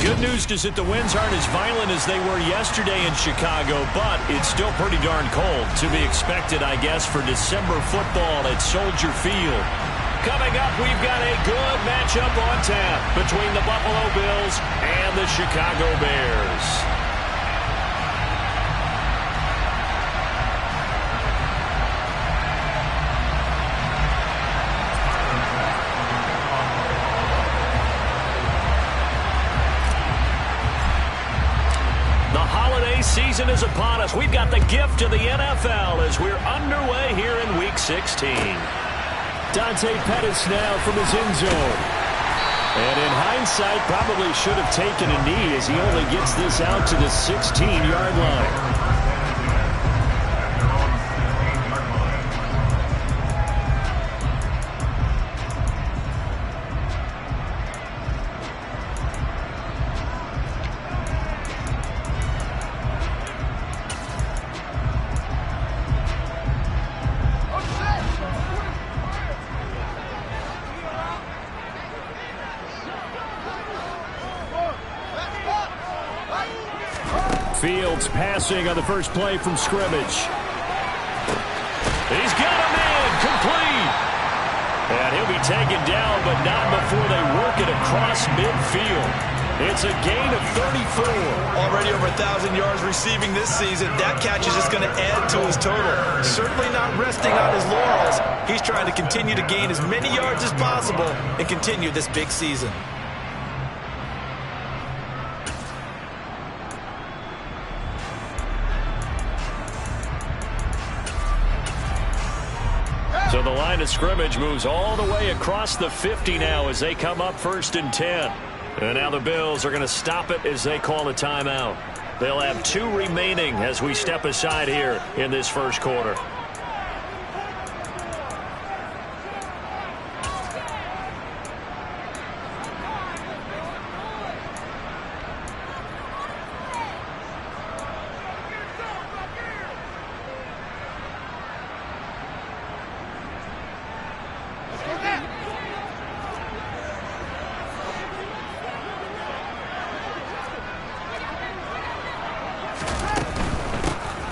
good news is that the winds aren't as violent as they were yesterday in Chicago, but it's still pretty darn cold. To be expected, I guess, for December football at Soldier Field. Coming up, we've got a good matchup on tap between the Buffalo Bills and the Chicago Bears. Season is upon us. We've got the gift of the NFL as we're underway here in Week 16. Dante Pettis now from his end zone. And in hindsight, probably should have taken a knee as he only gets this out to the 16-yard line. Fields passing on the first play from scrimmage. He's got him in, complete. And he'll be taken down, but not before they work it across midfield. It's a gain of 34. Already over 1,000 yards receiving this season. That catch is just going to add to his total. Certainly not resting on his laurels. He's trying to continue to gain as many yards as possible and continue this big season. So the line of scrimmage moves all the way across the 50 now as they come up 1st and 10. And now the Bills are going to stop it as they call a timeout. They'll have 2 remaining as we step aside here in this first quarter.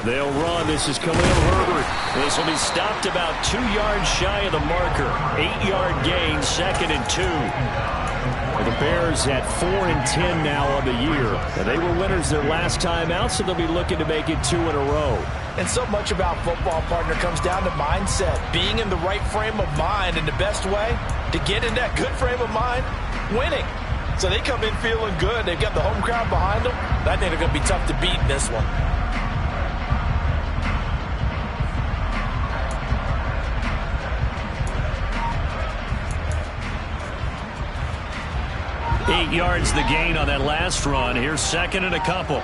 They'll run. This is Khalil Herbert. This will be stopped about 2 yards shy of the marker. 8-yard gain, 2nd and 2. The Bears at 4 and 10 now on the year. And they were winners their last time out, so they'll be looking to make it 2 in a row. And so much about football, partner, comes down to mindset. Being in the right frame of mind, and the best way to get in that good frame of mind, winning. So they come in feeling good. They've got the home crowd behind them. I think they're going to be tough to beat in this one. Eight yards the gain on that last run. Here's 2nd and a couple.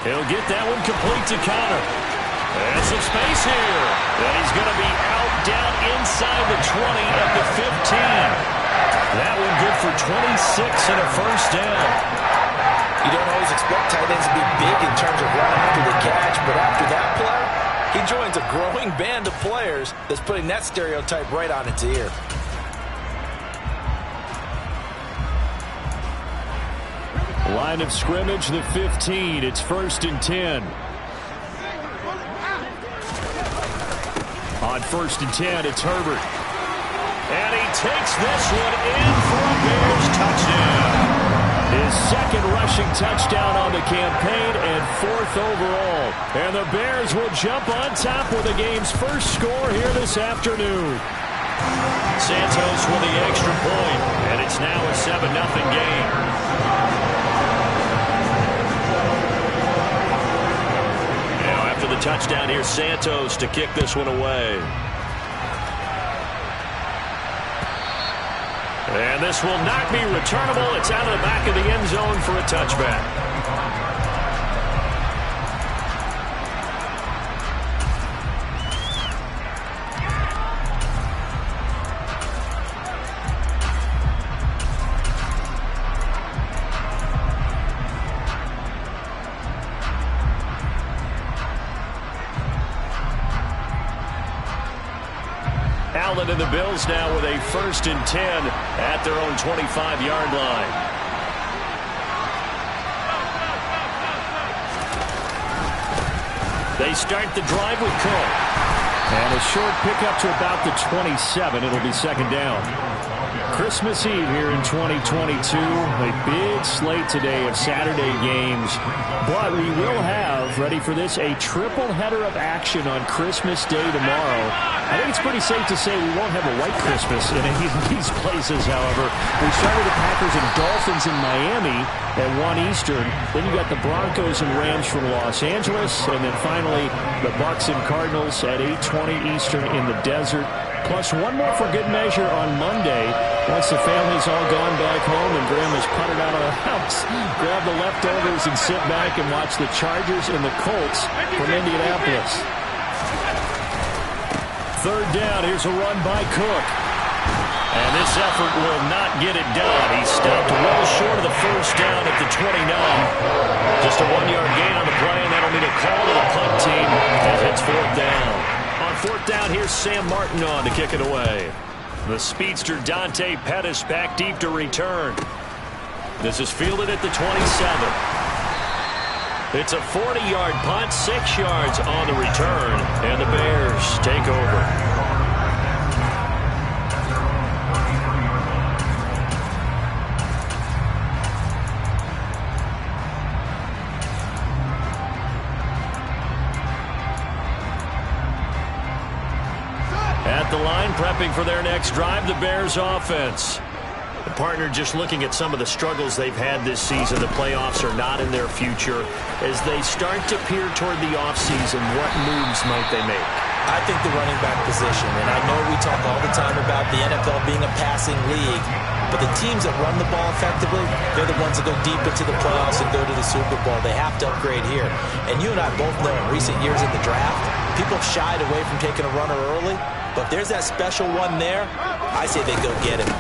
He'll get that one complete to Connor. There's some space here. And he's going to be out down inside the 20 at the 15. That one good for 26 and a first down. You don't always expect tight ends to be big in terms of run after the catch, but after that play, he joins a growing band of players that's putting that stereotype right on its ear. Line of scrimmage, the 15. It's 1st and 10. On 1st and 10, it's Herbert. And he takes this one in for a Bears touchdown. His 2nd rushing touchdown on the campaign and 4th overall. And the Bears will jump on top with the game's first score here this afternoon. Santos with the extra point, and it's now a 7-0 game. Now after the touchdown, here's Santos to kick this one away. And this will not be returnable. It's out of the back of the end zone for a touchback. Allen and the Bills now with a 1st and 10 at their own 25-yard line. They start the drive with Cook. And a short pickup to about the 27. It'll be 2nd down. Christmas Eve here in 2022. A big slate today of Saturday games. But we will have, ready for this, a triple header of action on Christmas Day tomorrow. I think it's pretty safe to say we won't have a white Christmas in any of these places, however. We started the Packers and Dolphins in Miami at 1 Eastern. Then you got the Broncos and Rams from Los Angeles. And then finally, the Bucs and Cardinals at 8:20 Eastern in the desert. Plus one more for good measure on Monday. Once the family's all gone back home and Grandma's puttered out of the house, grab the leftovers and sit back and watch the Chargers and the Colts from Indianapolis. 3rd down. Here's a run by Cook. And this effort will not get it done. He stopped well short of the 1st down at the 29. Just a 1-yard gain on the play, and that'll mean a call to the punt team as it's 4th down. On 4th down, here's Sam Martin on to kick it away. The speedster Dante Pettis back deep to return. This is fielded at the 27. It's a 40-yard punt, 6 yards on the return, and the Bears take over. At the line, prepping for their next drive, the Bears offense. The partner just looking at some of the struggles they've had this season. The playoffs are not in their future. As they start to peer toward the offseason, what moves might they make? I think the running back position, and I know we talk all the time about the NFL being a passing league, but the teams that run the ball effectively, they're the ones that go deep into the playoffs and go to the Super Bowl. They have to upgrade here. And you and I both know in recent years in the draft, people shied away from taking a runner early, but if there's that special one there, I say they go get him.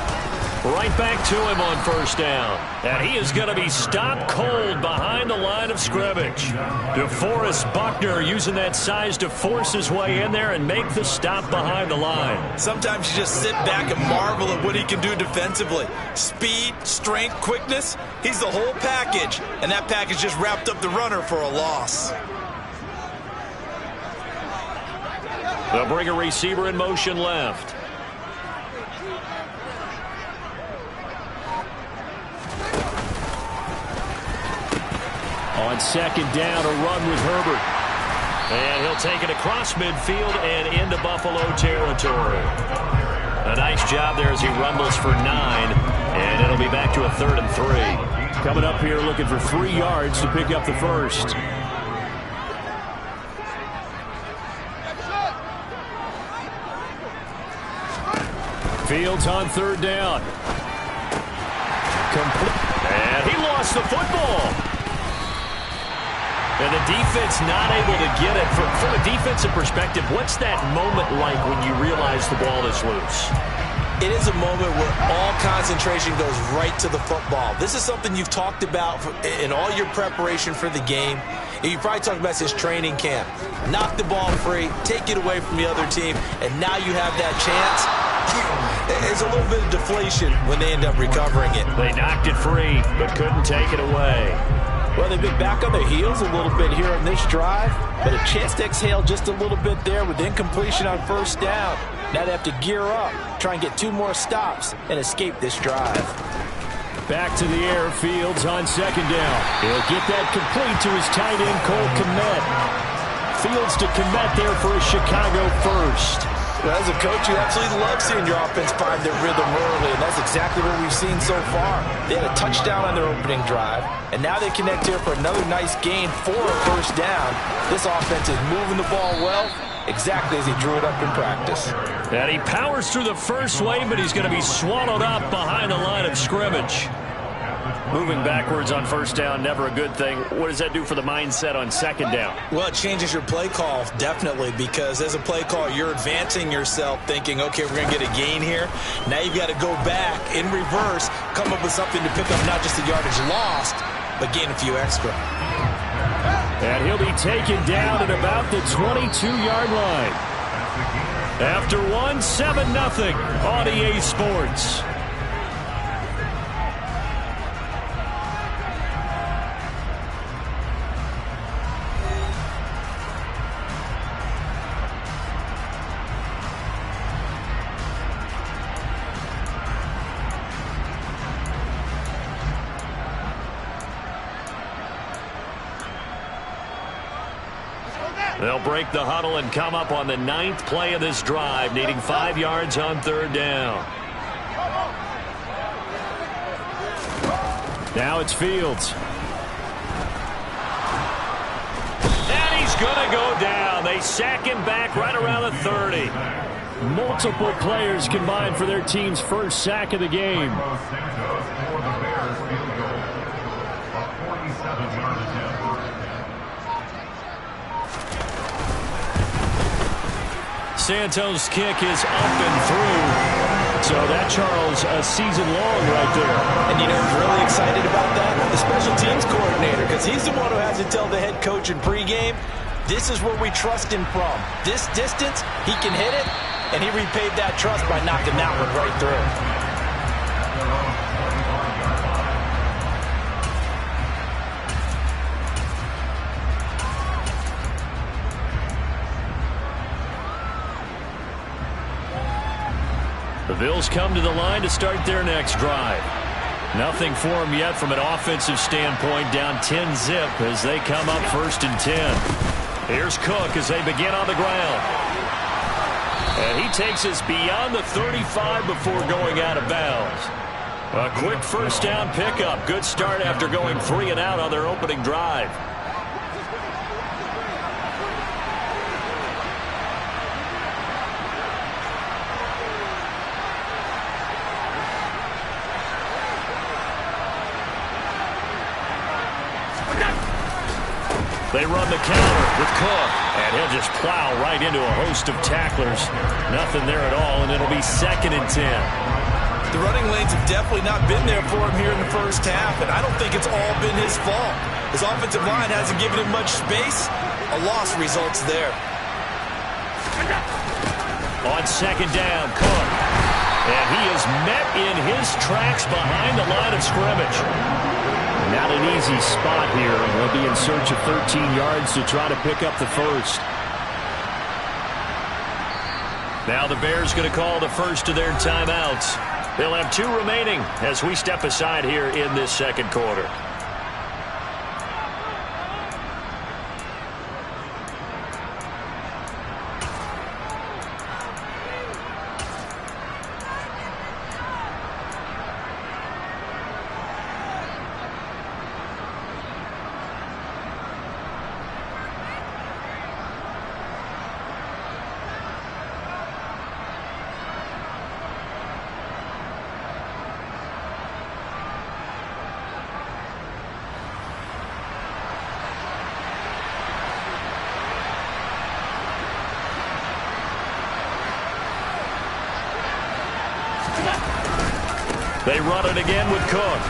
Right back to him on 1st down. And he is going to be stopped cold behind the line of scrimmage. DeForest Buckner using that size to force his way in there and make the stop behind the line. Sometimes you just sit back and marvel at what he can do defensively. Speed, strength, quickness, he's the whole package. And that package just wrapped up the runner for a loss. They'll bring a receiver in motion left. On 2nd down, a run with Herbert. And he'll take it across midfield and into Buffalo territory. A nice job there as he rumbles for 9. And it'll be back to a 3rd and 3. Coming up here looking for 3 yards to pick up the 1st. Fields on 3rd down. And he lost the football. And the defense not able to get it. From a defensive perspective, what's that moment like when you realize the ball is loose? It is a moment where all concentration goes right to the football. This is something you've talked about in all your preparation for the game. And you probably talked about since training camp. Knock the ball free, take it away from the other team, and now you have that chance. There's a little bit of deflation when they end up recovering it. They knocked it free, but couldn't take it away. Well, they've been back on their heels a little bit here on this drive, but a chance to exhale just a little bit there with incompletion on 1st down. Now they have to gear up, try and get 2 more stops, and escape this drive. Back to the air, Fields on 2nd down. He'll get that complete to his tight end, Cole Kmet. Fields to Kmet there for a Chicago 1st. Well, as a coach, you absolutely love seeing your offense find their rhythm early, and that's exactly what we've seen so far. They had a touchdown on their opening drive, and now they connect here for another nice gain for a 1st down. This offense is moving the ball well, exactly as he drew it up in practice. And he powers through the first wave, but he's going to be swallowed up behind the line of scrimmage. Moving backwards on 1st down, never a good thing. What does that do for the mindset on 2nd down? Well, it changes your play call, definitely, because as a play call, you're advancing yourself thinking, okay, we're going to get a gain here. Now you've got to go back in reverse, come up with something to pick up not just the yardage lost, but gain a few extra. And he'll be taken down at about the 22-yard line. After one, 7-0 on EA Sports. They'll break the huddle and come up on the 9th play of this drive, needing 5 yards on 3rd down. Now it's Fields. And he's going to go down. They sack him back right around the 30. Multiple players combined for their team's first sack of the game. Santos' kick is up and through. So that, Charles, a season long right there. And you know who's really excited about that? The special teams coordinator, because he's the one who has to tell the head coach in pregame, this is where we trust him from. This distance, he can hit it, and he repaid that trust by knocking that one right through. The Bills come to the line to start their next drive. Nothing for them yet from an offensive standpoint, down 10-zip as they come up 1st and 10. Here's Cook as they begin on the ground. And he takes us beyond the 35 before going out of bounds. A quick 1st down pickup. Good start after going 3 and out on their opening drive. They run the counter with Cook, and he'll just plow right into a host of tacklers. Nothing there at all, and it'll be 2nd and 10. The running lanes have definitely not been there for him here in the first half, and I don't think it's all been his fault. His offensive line hasn't given him much space. A loss results there. On 2nd down, Cook. And he is met in his tracks behind the line of scrimmage. Not an easy spot here, and they'll be in search of 13 yards to try to pick up the 1st. Now the Bears going to call the first of their timeouts. They'll have 2 remaining as we step aside here in this 2nd quarter. They run it again with Cook.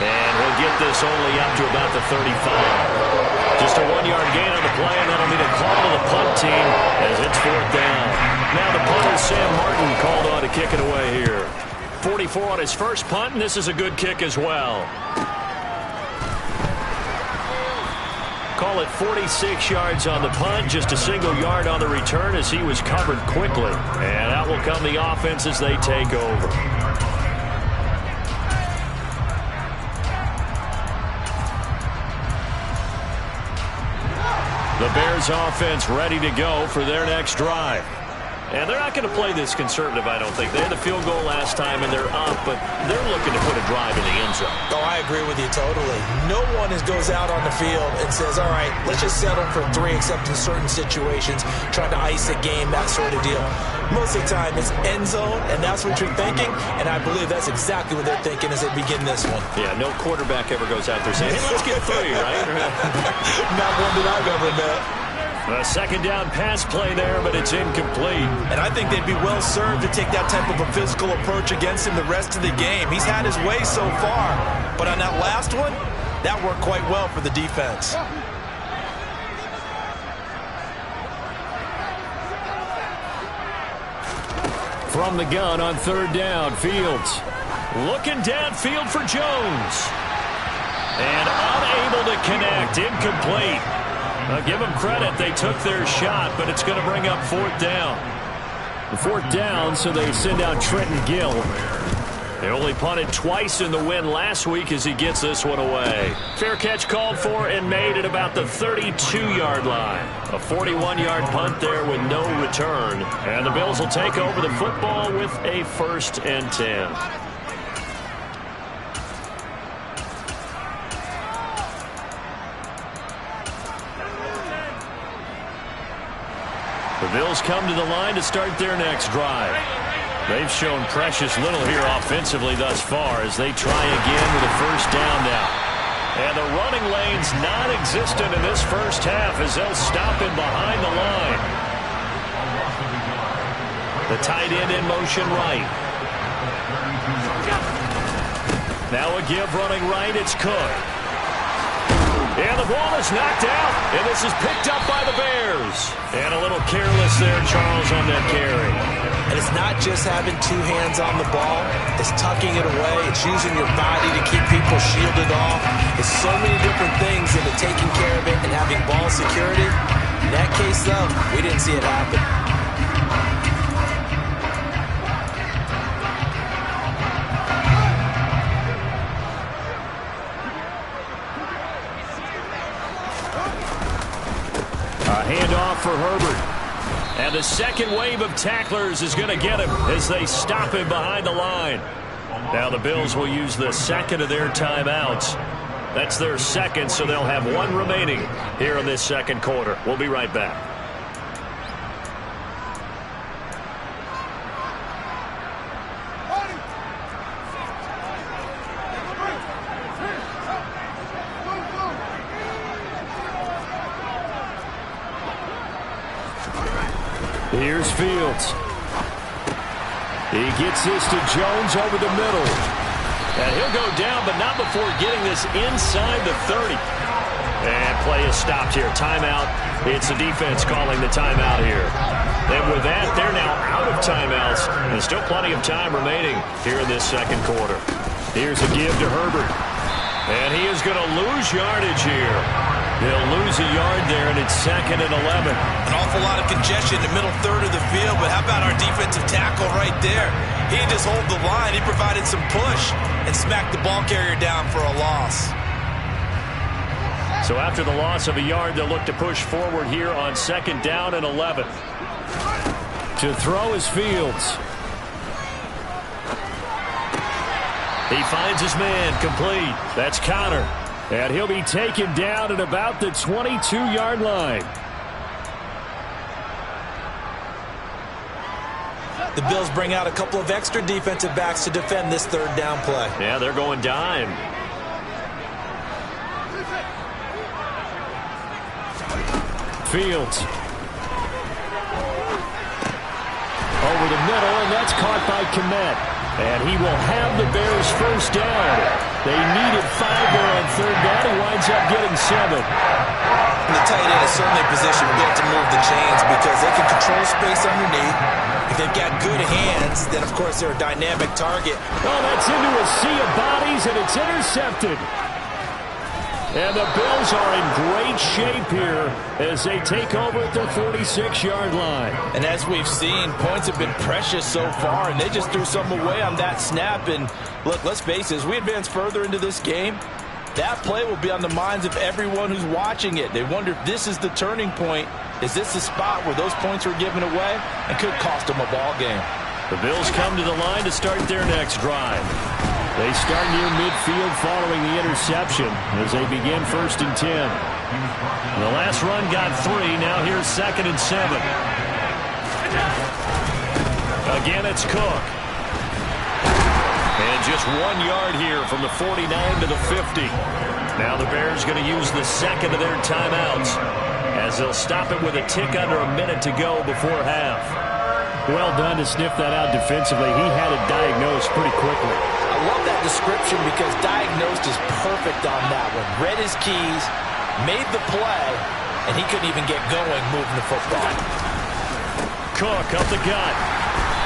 And he'll get this only up to about the 35. Just a 1-yard gain on the play, and that'll be the call to the punt team as it's 4th down. Now the punter, Sam Martin, called on to kick it away here. 44 on his first punt, and this is a good kick as well. Call it 46 yards on the punt, just a single yard on the return as he was covered quickly. And out will come the offense as they take over. The Bears offense ready to go for their next drive. And they're not going to play this conservative, I don't think. They had the field goal last time, and they're up, but they're looking to put a drive in the end zone. Oh, I agree with you totally. No one goes out on the field and says, all right, let's just settle for 3, except in certain situations, trying to ice a game, that sort of deal. Most of the time, it's end zone, and that's what you're thinking, and I believe that's exactly what they're thinking as they begin this one. Yeah, no quarterback ever goes out there saying, hey, let's get 3, right? Not one that I've ever met. A 2nd down pass play there, but it's incomplete. And I think they'd be well served to take that type of a physical approach against him the rest of the game. He's had his way so far, but on that last one, that worked quite well for the defense. From the gun on third down, Fields. Looking downfield for Jones. And unable to connect. Incomplete. I'll give them credit. They took their shot, but it's going to bring up fourth down. Fourth down, so they send out Trenton Gill. They only punted twice in the win last week as he gets this one away. Fair catch called for and made at about the 32-yard line. A 41-yard punt there with no return. And the Bills will take over the football with a 1st and 10. The Bills come to the line to start their next drive. They've shown precious little here offensively thus far as they try again with a 1st down now. And the running lane's non-existent in this first half as they'll stop him behind the line. The tight end in motion right. Now a give running right, it's Cook. And the ball is knocked out, and this is picked up by the Bears. And a little careless there, Charles, on that carry. And it's not just having two hands on the ball. It's tucking it away. It's using your body to keep people shielded off. It's so many different things into taking care of it and having ball security. In that case, though, we didn't see it happen. Handoff for Herbert. And the second wave of tacklers is going to get him as they stop him behind the line. Now the Bills will use the second of their timeouts. That's their second, so they'll have one remaining here in this second quarter. We'll be right back. Here's Fields. He gets this to Jones over the middle. And he'll go down, but not before getting this inside the 30. And play is stopped here. Timeout. It's the defense calling the timeout here. And with that, they're now out of timeouts. And still plenty of time remaining here in this second quarter. Here's a give to Herbert. And he is going to lose yardage here. They'll lose a yard there, and it's 2nd and 11. An awful lot of congestion in the middle third of the field, but how about our defensive tackle right there? He didn't just hold the line. He provided some push and smacked the ball carrier down for a loss. So after the loss of a yard, they'll look to push forward here on 2nd down and 11. To throw is Fields. He finds his man complete. That's Connor. And he'll be taken down at about the 22-yard line. The Bills bring out a couple of extra defensive backs to defend this 3rd down play. Yeah, they're going dime. Fields. Over the middle, and that's caught by Kmet. And he will have the Bears 1st down. They needed 5 there on 3rd down. He winds up getting 7. And the tight end is certainly positioned built to move the chains because they can control space underneath. If they've got good hands, then, of course, they're a dynamic target. Oh, that's into a sea of bodies, and it's intercepted. And the Bills are in great shape here as they take over at their 46-yard line. And as we've seen, points have been precious so far, and they just threw some away on that snap. And look, let's face it, as we advance further into this game, that play will be on the minds of everyone who's watching it. They wonder if this is the turning point. Is this the spot where those points were given away and could cost them a ball game? The Bills come to the line to start their next drive. They start near midfield following the interception as they begin 1st and 10. The last run got 3. Now here's 2nd and 7. Again, it's Cook. And just 1 yard here from the 49 to the 50. Now the Bears going to use the second of their timeouts as they'll stop it with a tick under a minute to go before half. Well done to sniff that out defensively. He had it diagnosed pretty quickly. I love that description because diagnosed is perfect on that one. Read his keys, made the play, and he couldn't even get going moving the football. Cook up the gut.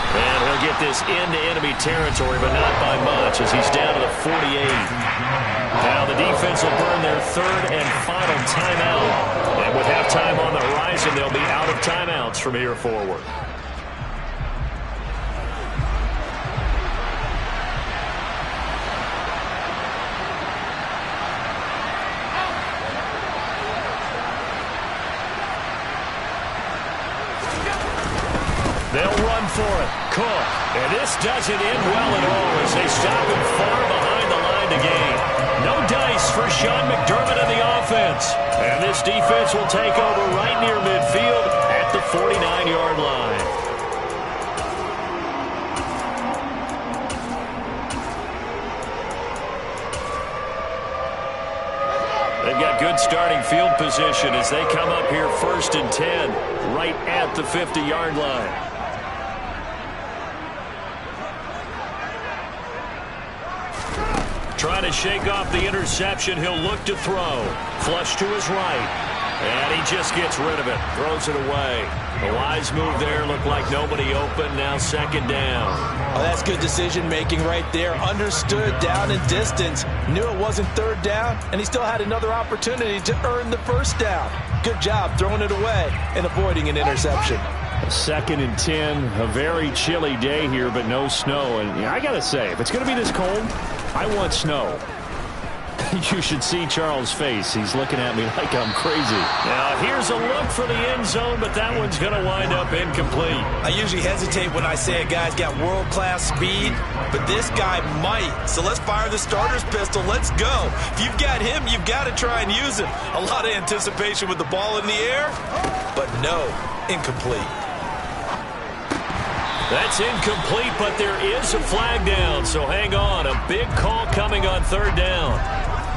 And he'll get this into enemy territory, but not by much as he's down to the 48. Now the defense will burn their third and final timeout. And with halftime on the horizon, they'll be out of timeouts from here forward. They'll run for it. Cook. And this doesn't end well at all as they stop him far behind the line to gain. No dice for Sean McDermott and the offense. And this defense will take over right near midfield at the 49-yard line. They've got good starting field position as they come up here 1st and 10 right at the 50-yard line. Trying to shake off the interception. He'll look to throw. Flush to his right. And he just gets rid of it. Throws it away. A wise move there. Looked like nobody open. Now 2nd down. Oh, that's good decision-making right there. Understood down and distance. Knew it wasn't 3rd down, and he still had another opportunity to earn the 1st down. Good job throwing it away and avoiding an interception. 2nd and 10. A very chilly day here, but no snow. And I got to say, if it's going to be this cold, I want snow. You should see Charles' face. He's looking at me like I'm crazy. Now, here's a look for the end zone, but that one's going to wind up incomplete. I usually hesitate when I say a guy's got world-class speed, but this guy might. So let's fire the starter's pistol. Let's go. If you've got him, you've got to try and use him. A lot of anticipation with the ball in the air, but no, incomplete. That's incomplete, but there is a flag down, so hang on. A big call coming on 3rd down.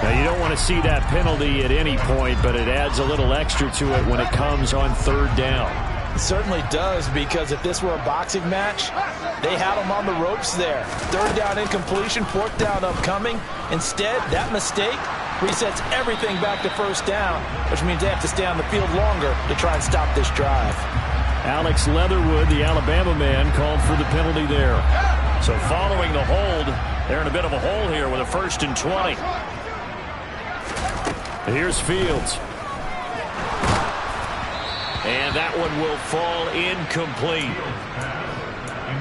Now, you don't want to see that penalty at any point, but it adds a little extra to it when it comes on 3rd down. It certainly does, because if this were a boxing match, they had him on the ropes there. 3rd down incompletion, 4th down upcoming. Instead, that mistake resets everything back to 1st down, which means they have to stay on the field longer to try and stop this drive. Alex Leatherwood, the Alabama man, called for the penalty there. So following the hold, they're in a bit of a hole here with a 1st and 20. Here's Fields. And that one will fall incomplete.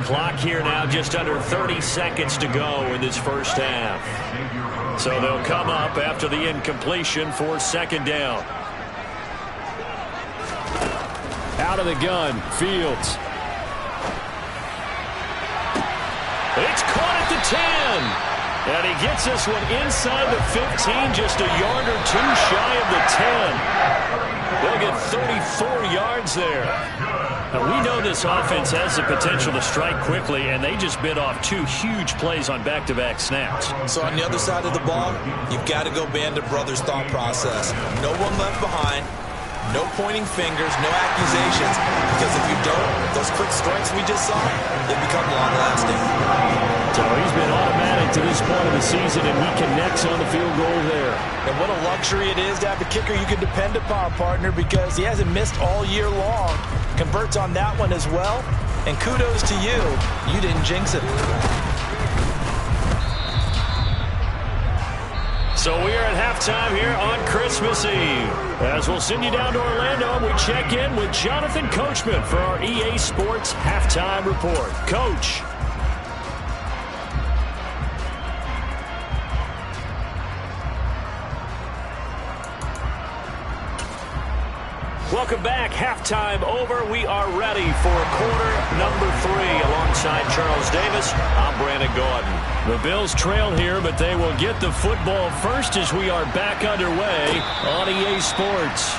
Clock here now just under 30 seconds to go in this 1st half. So they'll come up after the incompletion for 2nd down. Out of the gun, Fields. It's caught at the 10. And he gets this one inside the 15, just a yard or two shy of the 10. They'll get 34 yards there. Now, we know this offense has the potential to strike quickly, and they just bit off 2 huge plays on back-to-back snaps. So on the other side of the ball, you've got to go Band of Brothers thought process. No one left behind. No pointing fingers, no accusations, because if you don't, those quick strikes we just saw, they become long-lasting. So he's been automatic to this point of the season, and he connects on the field goal there. And what a luxury it is to have a kicker you can depend upon, partner, because he hasn't missed all year long. Converts on that one as well, and kudos to you. You didn't jinx it. So we are at halftime here on Christmas Eve. As we'll send you down to Orlando, and we check in with Jonathan Coachman for our EA Sports Halftime Report. Coach. Welcome back. Halftime over. We are ready for quarter number 3. Alongside Charles Davis, I'm Brandon Gaudin. The Bills trail here, but they will get the football first as we are back underway on EA Sports.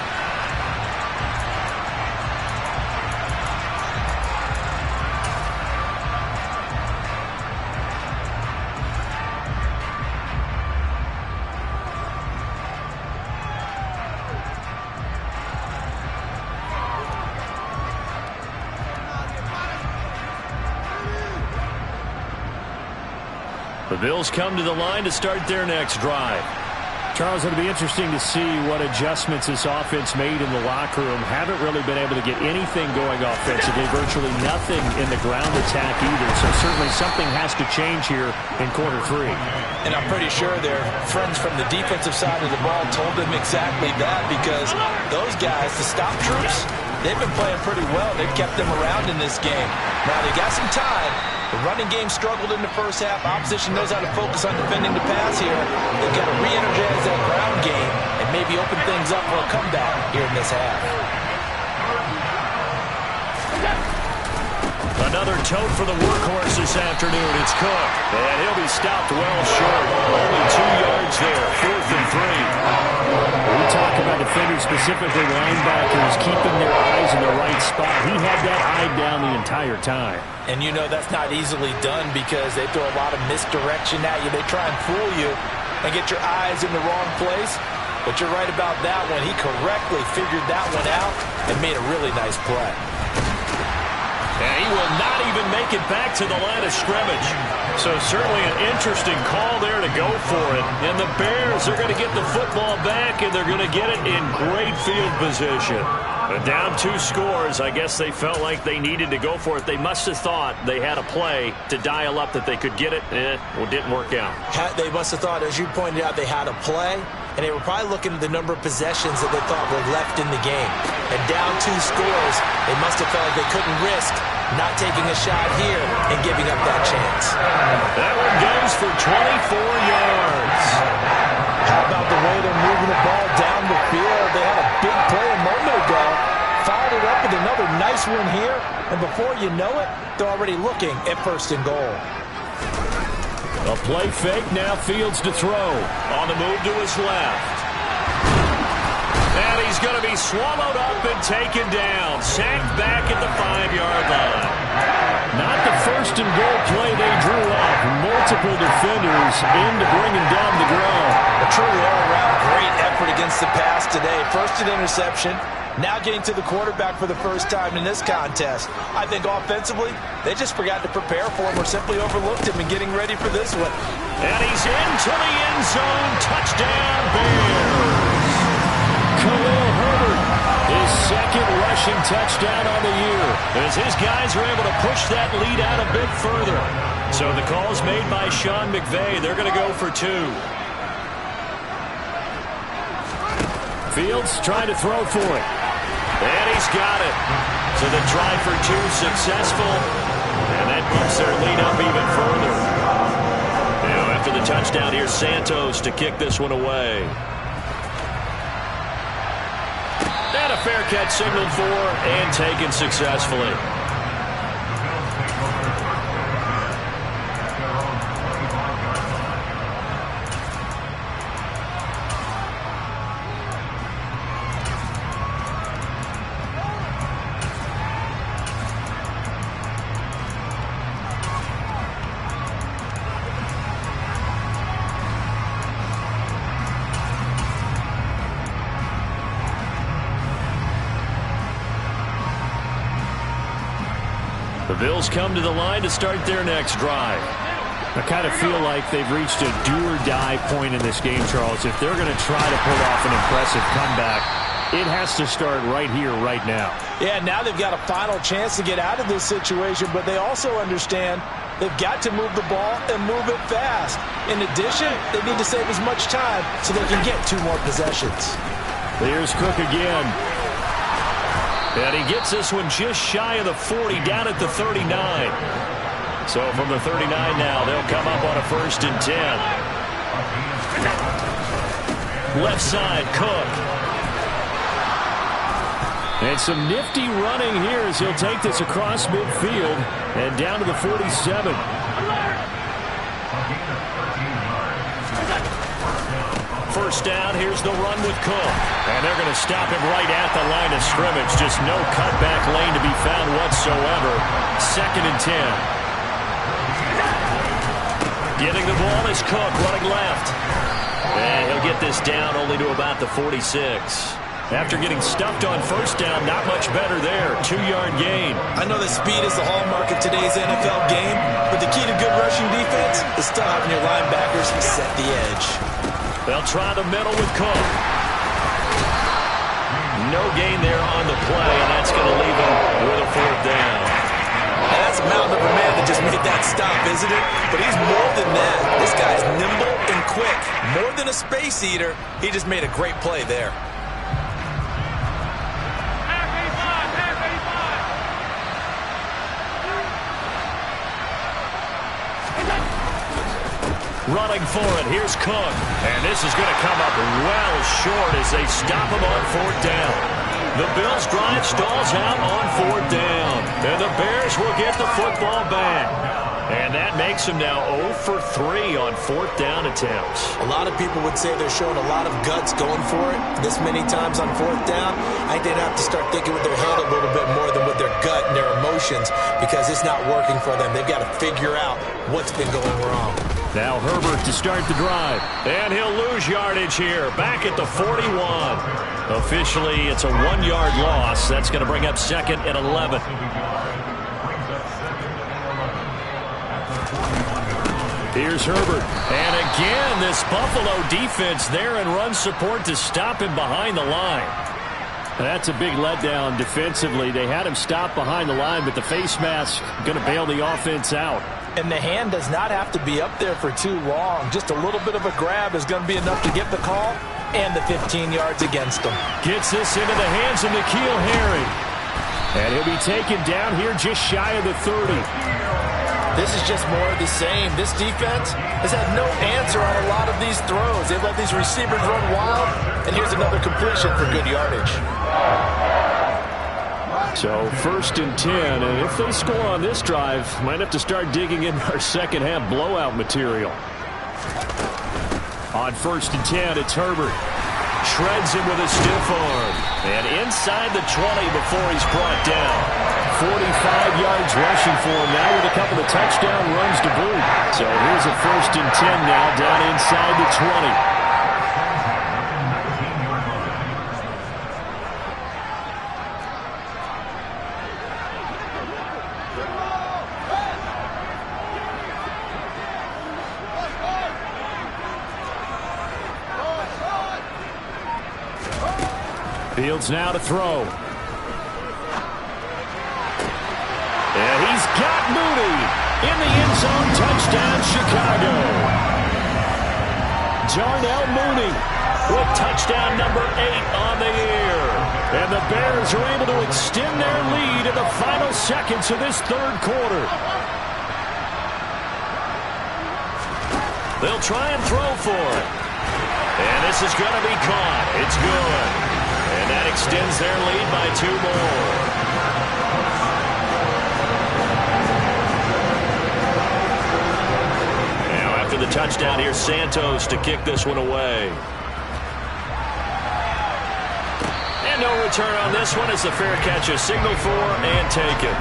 The Bills come to the line to start their next drive. Charles, it'll be interesting to see what adjustments this offense made in the locker room. Haven't really been able to get anything going offensively, virtually nothing in the ground attack either. So certainly something has to change here in quarter 3. And I'm pretty sure their friends from the defensive side of the ball told them exactly that, because those guys, the stop troops, they've been playing pretty well. They've kept them around in this game. Now they got some time. The running game struggled in the first half. Opposition knows how to focus on defending the pass here. They've got to re-energize that ground game and maybe open things up for a comeback here in this half. Another tote for the workhorse this afternoon. It's Cook. And he'll be stopped well short. Only 2 yards there. 4th and 3. We talk about defenders, specifically linebackers, keeping their eyes in the right spot. He had that eye down the entire time. And you know that's not easily done because they throw a lot of misdirection at you. They try and fool you and get your eyes in the wrong place. But you're right about that one. He correctly figured that one out and made a really nice play. And he will not even make it back to the line of scrimmage. So certainly an interesting call there to go for it. And the Bears are going to get the football back, and they're going to get it in great field position. But down 2 scores, I guess they felt like they needed to go for it. They must have thought they had a play to dial up that they could get it. Well, it didn't work out. They must have thought, as you pointed out, they had a play. And they were probably looking at the number of possessions that they thought were left in the game. And down 2 scores, they must have felt like they couldn't risk not taking a shot here and giving up that chance. That one goes for 24 yards. How about the way they're moving the ball down the field? They had a big play a moment ago. Followed it up with another nice one here. And before you know it, they're already looking at 1st and goal. A play fake, now Fields to throw. On the move to his left. And he's going to be swallowed up and taken down. Sacked back at the 5-yard line. Not the 1st and goal play they drew up. Multiple defenders in to bring him down the ground. A truly all-around great effort against the pass today. First an interception. Now getting to the quarterback for the first time in this contest. I think offensively, they just forgot to prepare for him or simply overlooked him in getting ready for this one. And he's into the end zone. Touchdown, Bears. Khalil Herbert, his 2nd rushing touchdown on the year. As his guys are able to push that lead out a bit further. So the call's made by Sean McVay. They're going to go for 2. Fields trying to throw for it. And he's got it. So the try for 2 successful. And that bumps their lead up even further. Now after the touchdown, here's Santos to kick this one away. And a fair catch signaled for and taken successfully. The Bills come to the line to start their next drive. I kind of feel like they've reached a do-or-die point in this game, Charles. If they're going to try to pull off an impressive comeback, it has to start right here, right now. Yeah, now they've got a final chance to get out of this situation, but they also understand they've got to move the ball and move it fast. In addition, they need to save as much time so they can get 2 more possessions. Here's Cook again. And he gets this one just shy of the 40, down at the 39. So from the 39 now, they'll come up on a 1st and 10. Left side, Cook. And some nifty running here as he'll take this across midfield and down to the 47. First down, here's the run with Cook. And they're going to stop him right at the line of scrimmage. Just no cutback lane to be found whatsoever. 2nd and 10. Getting the ball is Cook, running left. And he'll get this down only to about the 46. After getting stuffed on first down, not much better there. 2-yard gain. I know that speed is the hallmark of today's NFL game, but the key to good rushing defense is still having your linebackers set the edge. They'll try the middle with Cook. No gain there on the play, and that's going to leave him with a 4th down. And that's a mountain of a man that just made that stop, isn't it? But he's more than that. This guy's nimble and quick. More than a space eater, he just made a great play there. Running for it, here's Cook. And this is going to come up well short as they stop him on 4th down. The Bills' drive stalls out on 4th down. And the Bears will get the football back. And that makes them now 0 for 3 on 4th down attempts. A lot of people would say they're showing a lot of guts going for it this many times on 4th down. I think they'd have to start thinking with their head a little bit more than with their gut and their emotions because it's not working for them. They've got to figure out what's been going wrong. Now Herbert to start the drive. And he'll lose yardage here, back at the 41. Officially, it's a 1-yard loss. That's going to bring up 2nd and 11. Here's Herbert. And again, this Buffalo defense there in run support to stop him behind the line. That's a big letdown defensively. They had him stop behind the line, but the face mask going to bail the offense out. And the hand does not have to be up there for too long. Just a little bit of a grab is going to be enough to get the call and the 15 yards against them. Gets this into the hands of N'Keal Harry. And he'll be taken down here just shy of the 30. This is just more of the same. This defense has had no answer on a lot of these throws. They've let these receivers run wild, and here's another completion for good yardage. So 1st and 10, and if they score on this drive, might have to start digging in our second half blowout material. On 1st and 10, it's Herbert. Shreds him with a stiff arm. And inside the 20 before he's brought down. 45 yards rushing for him now with a couple of touchdown runs to boot. So here's a 1st and 10 now down inside the 20. Fields now to throw. And he's got Mooney in the end zone. Touchdown, Chicago. Darnell Mooney with touchdown number 8 on the year. And the Bears are able to extend their lead in the final seconds of this 3rd quarter. They'll try and throw for it. And this is going to be caught. It's good. And that extends their lead by 2 more. Now after the touchdown, here's Santos to kick this one away. And no return on this one as the fair catch is signaled for and taken.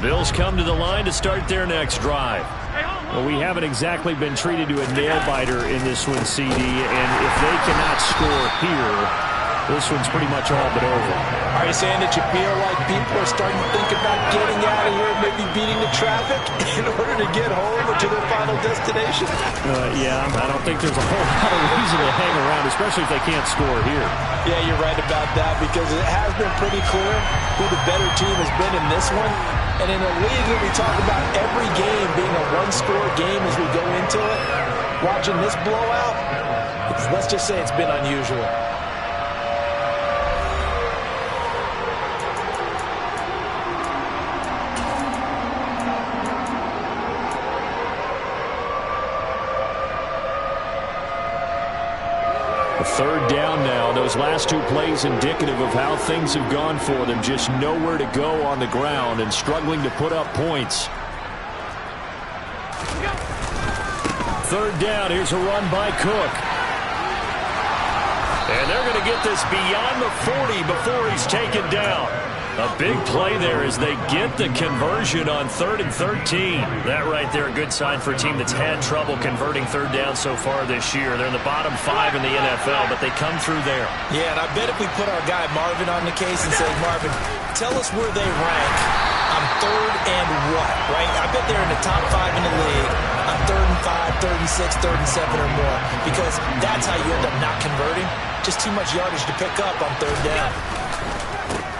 Bills come to the line to start their next drive. Well, we haven't exactly been treated to a nail-biter in this one, CD, and if they cannot score here, this one's pretty much all but over. Are you saying that you feel like people are starting to think about getting out of here, maybe beating the traffic in order to get home or to their final destination? Yeah, I don't think there's a whole lot of reason to hang around, especially if they can't score here. Yeah, you're right about that because it has been pretty clear who the better team has been in this one. And in a league that we talk about every game being a one-score game as we go into it, watching this blowout, let's just say it's been unusual. A 3rd down now. Those last 2 plays indicative of how things have gone for them. Just nowhere to go on the ground and struggling to put up points. 3rd down. Here's a run by Cook. And they're going to get this beyond the 40 before he's taken down. A big play there as they get the conversion on 3rd and 13. That right there, a good sign for a team that's had trouble converting third down so far this year. They're in the bottom 5 in the NFL, but they come through there. Yeah, and I bet if we put our guy Marvin on the case and say, Marvin, tell us where they rank on 3rd and what, right? I bet they're in the top 5 in the league on 3rd and 5, 3rd and 6, 3rd and 7 or more, because that's how you end up not converting. Just too much yardage to pick up on 3rd down.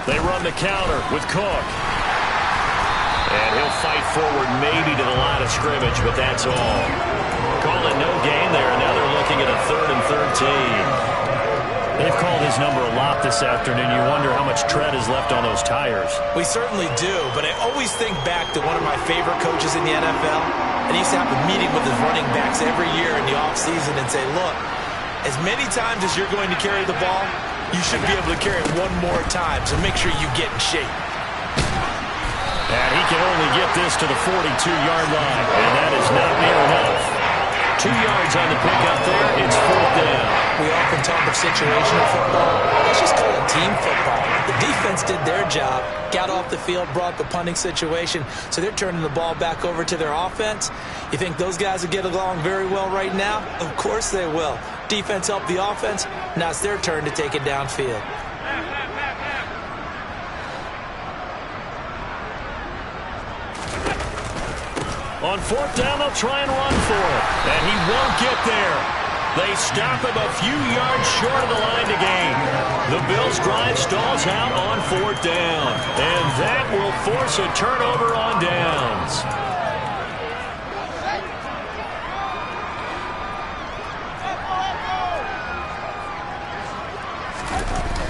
They run the counter with Cook. And he'll fight forward maybe to the line of scrimmage, but that's all. Call it no gain there, and now they're looking at a 3rd and 13. They've called his number a lot this afternoon. You wonder how much tread is left on those tires. We certainly do, but I always think back to one of my favorite coaches in the NFL, and he used to have a meeting with his running backs every year in the offseason and say, look, as many times as you're going to carry the ball, you should be able to carry it one more time, so make sure you get in shape. And he can only get this to the 42-yard line, and that is not near enough. 2 yards on the pickup there. It's 4th down. We often talk of situational football. Let's just call it team football. The defense did their job, got off the field, brought the punting situation, so they're turning the ball back over to their offense. You think those guys will get along very well right now? Of course they will. Defense helped the offense. Now it's their turn to take it downfield. On 4th down, they'll try and run for it. And he won't get there. They stop him a few yards short of the line to gain. The Bills' drive stalls out on 4th down. And that will force a turnover on downs.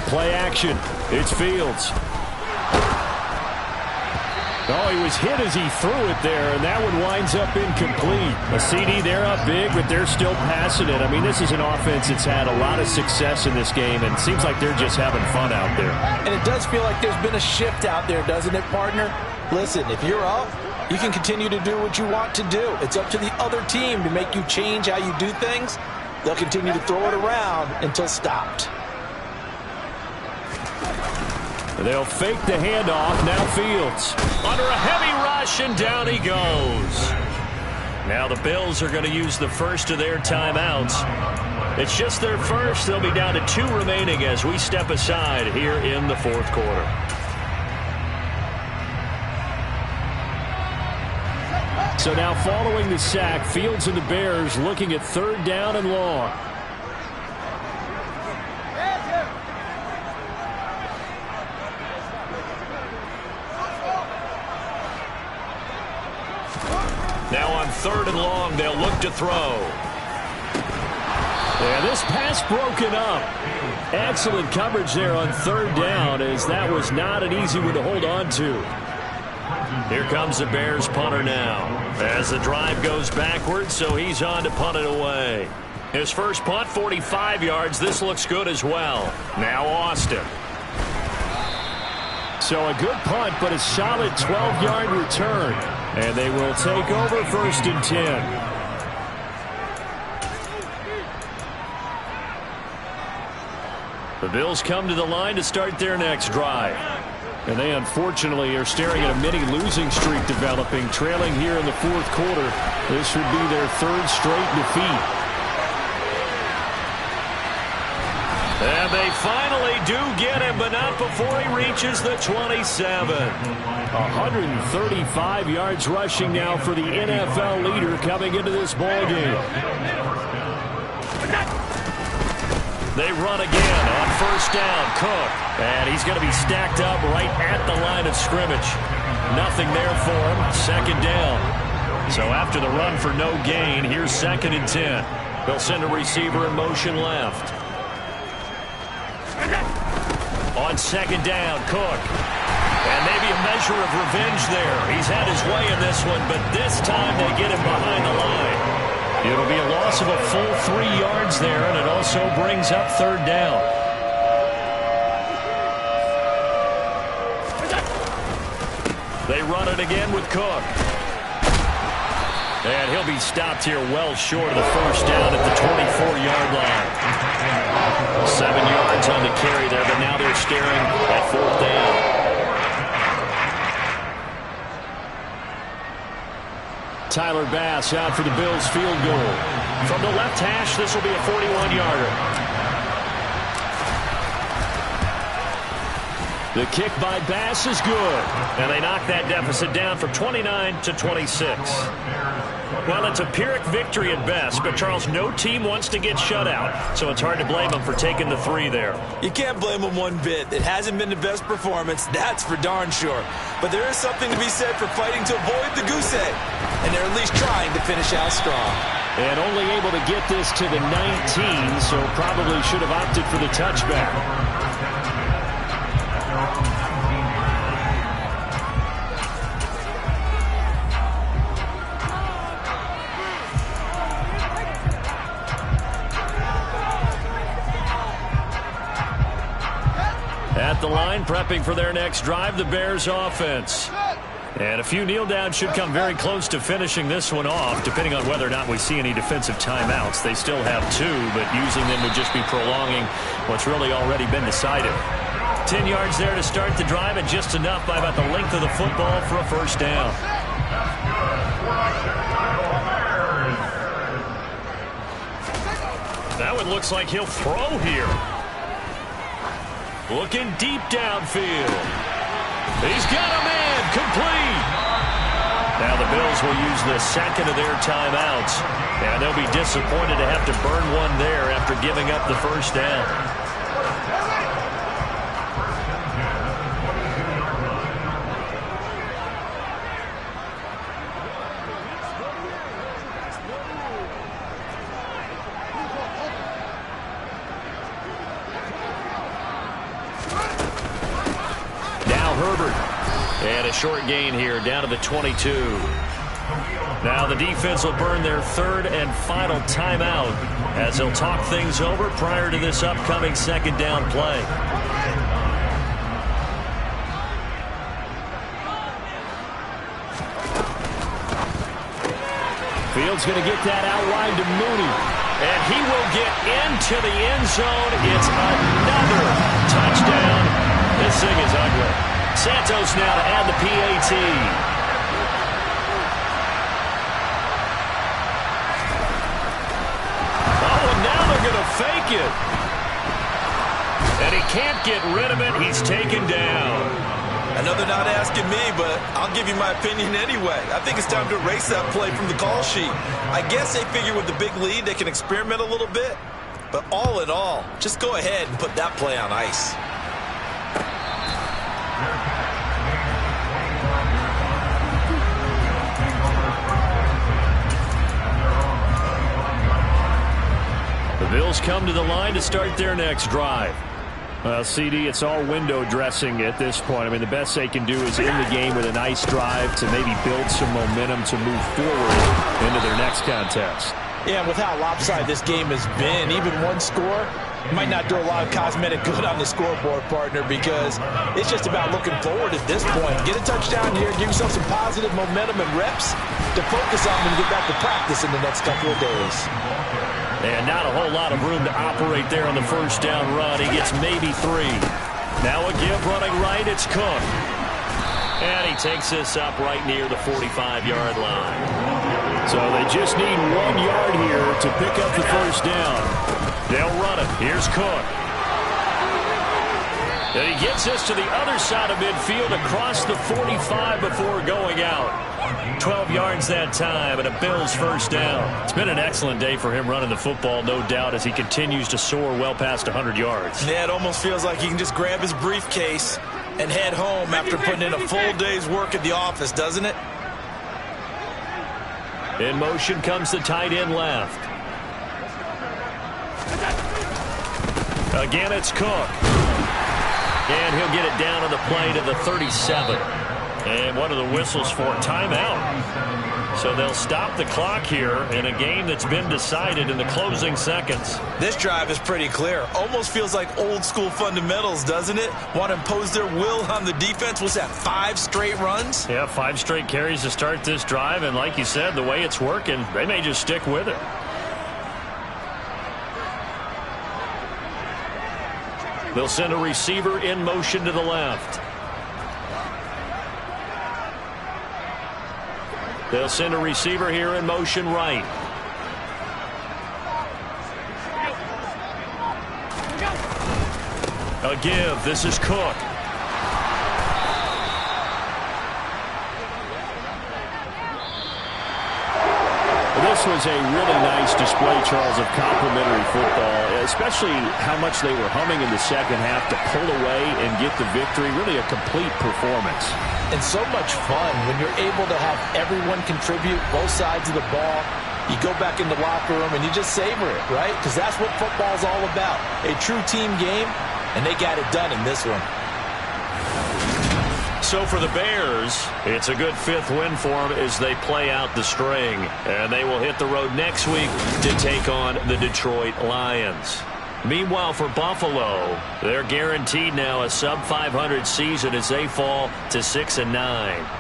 Play action. It's Fields. Oh, he was hit as he threw it there, and that one winds up incomplete. A CD, they're up big, but they're still passing it. I mean, this is an offense that's had a lot of success in this game, and it seems like they're just having fun out there. And it does feel like there's been a shift out there, doesn't it, partner? Listen, if you're up, you can continue to do what you want to do. It's up to the other team to make you change how you do things. They'll continue to throw it around until stopped. They'll fake the handoff. Now Fields. Under a heavy rush, and down he goes. Now the Bills are going to use the first of their timeouts. It's just their first. They'll be down to 2 remaining as we step aside here in the 4th quarter. So now following the sack, Fields and the Bears looking at 3rd down and long. Now on 3rd and long, they'll look to throw. Yeah, this pass broken up. Excellent coverage there on 3rd down, as that was not an easy one to hold on to. Here comes the Bears punter now. As the drive goes backwards, so he's on to punt it away. His first punt, 45 yards. This looks good as well. Now Austin. So a good punt, but a solid 12-yard return. And they will take over 1st and 10. The Bills come to the line to start their next drive. And they unfortunately are staring at a mini losing streak developing, trailing here in the 4th quarter. This would be their 3rd straight defeat. And they finally do get him, but not before he reaches the 27. 135 yards rushing now for the NFL leader coming into this ballgame. They run again on 1st down. Cook. And he's going to be stacked up right at the line of scrimmage. Nothing there for him. 2nd down. So after the run for no gain, here's 2nd and 10. They'll send a receiver in motion left. On 2nd down, Cook. And maybe a measure of revenge there. He's had his way in this one, but this time they get him behind the line. It'll be a loss of a full 3 yards there, and it also brings up 3rd down. They run it again with Cook. And he'll be stopped here well short of the 1st down at the 24-yard line. 7 yards on the carry there, but now they're staring at 4th down. Tyler Bass out for the Bills field goal. From the left hash, this will be a 41-yarder. The kick by Bass is good. And they knock that deficit down from 29 to 26. Well, it's a Pyrrhic victory at best, but Charles, no team wants to get shut out, so it's hard to blame them for taking the 3 there. You can't blame them one bit. It hasn't been the best performance, that's for darn sure. But there is something to be said for fighting to avoid the goose egg, and they're at least trying to finish out strong. And only able to get this to the 19, so probably should have opted for the touchback. At the line, prepping for their next drive, the Bears offense. And a few kneel downs should come very close to finishing this one off, depending on whether or not we see any defensive timeouts. They still have 2, but using them would just be prolonging what's really already been decided. 10 yards there to start the drive, and just enough by about the length of the football for a first down. That one looks like he'll throw here. Looking deep downfield. He's got a man, complete. Now the Bills will use the second of their timeouts, and they'll be disappointed to have to burn one there after giving up the first down. And a short gain here, down to the 22. Now the defense will burn their 3rd and final timeout as they'll talk things over prior to this upcoming second down play. Fields going to get that out wide to Mooney. And he will get into the end zone. It's another touchdown. This thing is ugly. Santos now to add the PAT. Oh, and now they're going to fake it. And he can't get rid of it. He's taken down. I know they're not asking me, but I'll give you my opinion anyway. I think it's time to erase that play from the call sheet. I guess they figure with the big lead they can experiment a little bit. But all in all, just go ahead and put that play on ice. The Bills come to the line to start their next drive. Well, CD, it's all window dressing at this point. I mean, the best they can do is end the game with a nice drive to maybe build some momentum to move forward into their next contest. Yeah, with how lopsided this game has been, even one score might not do a lot of cosmetic good on the scoreboard, partner, because it's just about looking forward at this point. Get a touchdown here, give yourself some positive momentum and reps to focus on when you get back to practice in the next couple of days. And not a whole lot of room to operate there on the first down run. He gets maybe 3. Now a give running right, it's Cook. And he takes this up right near the 45-yard line. So they just need 1 yard here to pick up the first down. They'll run it. Here's Cook. And he gets this to the other side of midfield across the 45 before going out. 12 yards that time and a Bills first down. It's been an excellent day for him running the football, no doubt, as he continues to soar well past 100 yards. Yeah, it almost feels like he can just grab his briefcase and head home after putting in a full day's work at the office, doesn't it? In motion comes the tight end left. Again, it's Cook. And he'll get it down on the play to the 37. And one of the whistles for timeout. So they'll stop the clock here in a game that's been decided in the closing seconds. This drive is pretty clear. Almost feels like old school fundamentals, doesn't it? Want to impose their will on the defense. What's that, 5 straight runs? Yeah, 5 straight carries to start this drive. And like you said, the way it's working, they may just stick with it. They'll send a receiver in motion to the left. They'll send a receiver here in motion right. A give. This is Cook. This was a really nice display, Charles, of complimentary football, especially how much they were humming in the second half to pull away and get the victory. Really a complete performance. And so much fun when you're able to have everyone contribute, both sides of the ball. You go back in the locker room and you just savor it, right? Because that's what football's all about. A true team game, and they got it done in this one. So for the Bears, it's a good fifth win for them as they play out the string. And they will hit the road next week to take on the Detroit Lions. Meanwhile, for Buffalo, they're guaranteed now a sub-500 season as they fall to 6-9.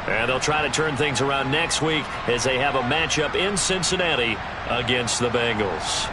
And they'll try to turn things around next week as they have a matchup in Cincinnati against the Bengals.